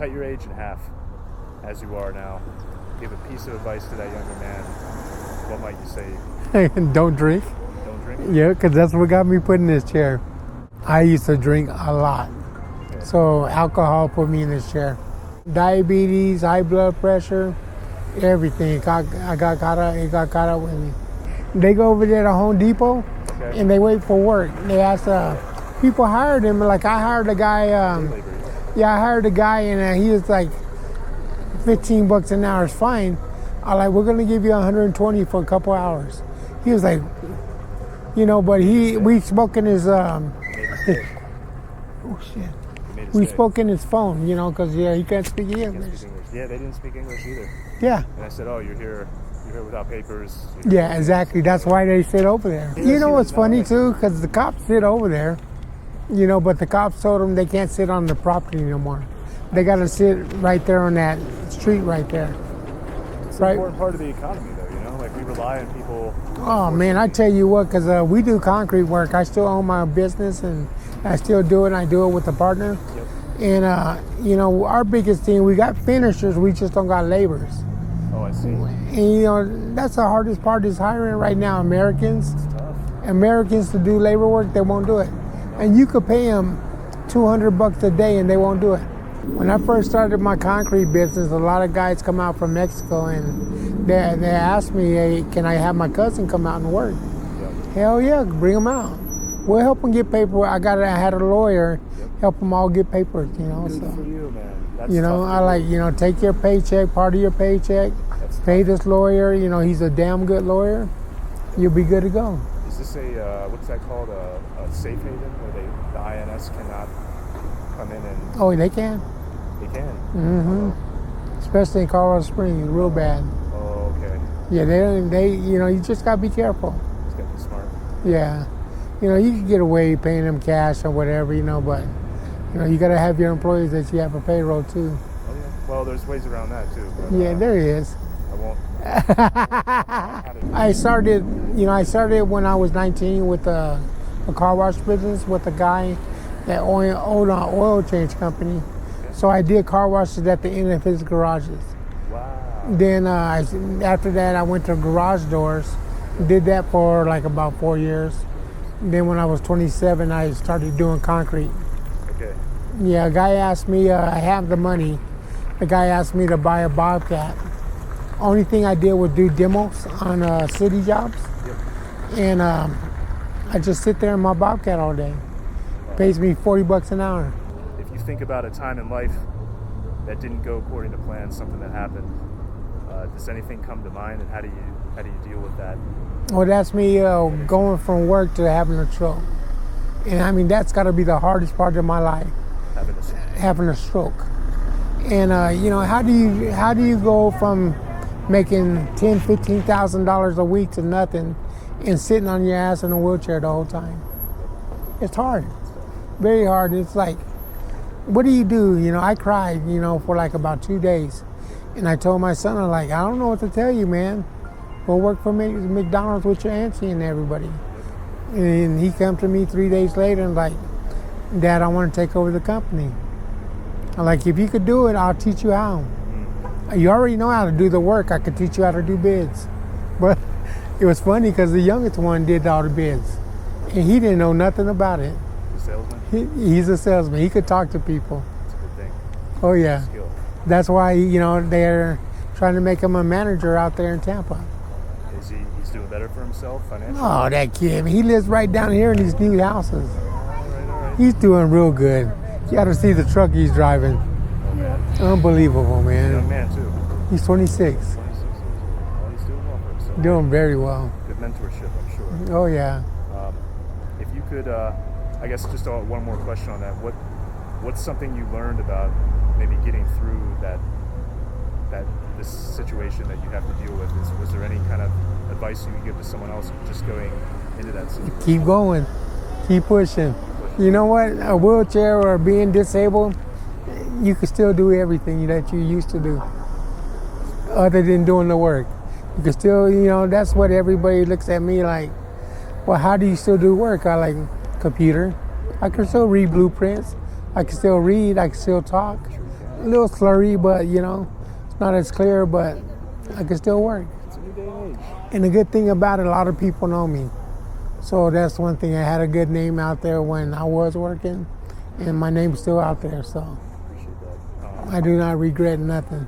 cut your age in half, as you are now, give a piece of advice to that younger man, what might you say? Don't drink. Don't drink? Yeah, because that's what got me put in this chair. I used to drink a lot. Okay. So alcohol put me in this chair. Diabetes, high blood pressure, everything. It got caught up with me. They go over there to Home Depot, Okay. and they wait for work. They ask, people hired him. Like I hired a guy, I hired a guy, and he was like, $15 an hour is fine. I'm like, we're gonna give you 120 for a couple hours. He was like, but we spoke in his, oh shit. We spoke in his phone, because he can't speak English. Yeah, they didn't speak English either. Yeah. And I said, oh, you're here without papers. Yeah, exactly. That's why they sit over there. You know what's funny too? Because the cops sit over there, but the cops told them they can't sit on the property no more. They got to sit right there on that street right there. It's an important part of the economy, though, Like, we rely on people. Oh, man, I tell you what, because we do concrete work. I still own my business, and I still do it, and I do it with a partner. Yep. And, our biggest thing, we got finishers, we just don't got laborers. Oh, I see. And, that's the hardest part is hiring right now. Americans to do labor work, they won't do it. And you could pay them $200 a day, and they won't do it. When I first started my concrete business, a lot of guys come out from Mexico, and they asked me, hey, can I have my cousin come out and work? Yep. Hell yeah, bring them out. We'll help them get paperwork. I had a lawyer help them all get paperwork, Good for you, man. That's I like, take your paycheck, part of your paycheck, pay this lawyer, he's a damn good lawyer. You'll be good to go. Is this what's that called, a safe haven where the INS cannot come in and... Oh, they can. They can? Mm-hmm. Especially in Colorado Springs, real bad. Oh, okay. Yeah, they you just got to be careful. Just got to be smart. Yeah. You can get away paying them cash or whatever, but, you got to have your employees that you have a payroll too. Oh, yeah. Well, there's ways around that too. But, yeah, there is. I won't. I started when I was 19 with a car wash business with a guy that owned an oil change company. Okay. So I did car washes at the end of his garages. Wow. Then after that, I went to garage doors. Did that for like about 4 years. Then when I was 27, I started doing concrete. Okay. Yeah, a guy asked me, I have the money. The guy asked me to buy a Bobcat. Only thing I did was do demos on city jobs. Yep. And I just sit there in my Bobcat all day. Pays me $40 an hour. If you think about a time in life that didn't go according to plan, something that happened, does anything come to mind, and how do you deal with that? Well, that's me going from work to having a stroke. And I mean, that's got to be the hardest part of my life, having a stroke. And how do you go from making $10,000, $15,000 a week to nothing and sitting on your ass in a wheelchair the whole time? It's hard, very hard. It's like, what do you do? I cried, for like about 2 days. And I told my son, I don't know what to tell you, man. Go work for McDonald's with your auntie and everybody. And he come to me 3 days later and like, Dad, I want to take over the company. I'm like, if you could do it, I'll teach you how. You already know how to do the work. I could teach you how to do bids. But it was funny because the youngest one did all the bids. And he didn't know nothing about it. A salesman? He's a salesman. He could talk to people. That's a good thing. Oh, yeah. Skill. That's why, they're trying to make him a manager out there in Tampa. He's doing better for himself financially? Oh, that kid. He lives right down here in these new houses. All right. He's doing real good. You got to see the truck he's driving. Oh, man. Unbelievable, man. Young man, too. He's 26. 26. Well, he's doing well for himself. Doing very well. Good mentorship, I'm sure. Oh, yeah. If you could, I guess just one more question on that. What's something you learned about maybe getting through this situation that you have to deal with? Was there any kind of advice you could give to someone else just going into that situation? Keep going. Keep pushing. You know what? A wheelchair or being disabled, you can still do everything that you used to do other than doing the work. You can still, that's what everybody looks at me like, well, how do you still do work? I like computer. I can still read blueprints. I can still read. I can still talk. a little slurry, but it's not as clear, but I can still work. It's a new day and age. And the good thing about it, a lot of people know me. So that's one thing. I had a good name out there when I was working, and my name's still out there. So Appreciate that. I do not regret nothing.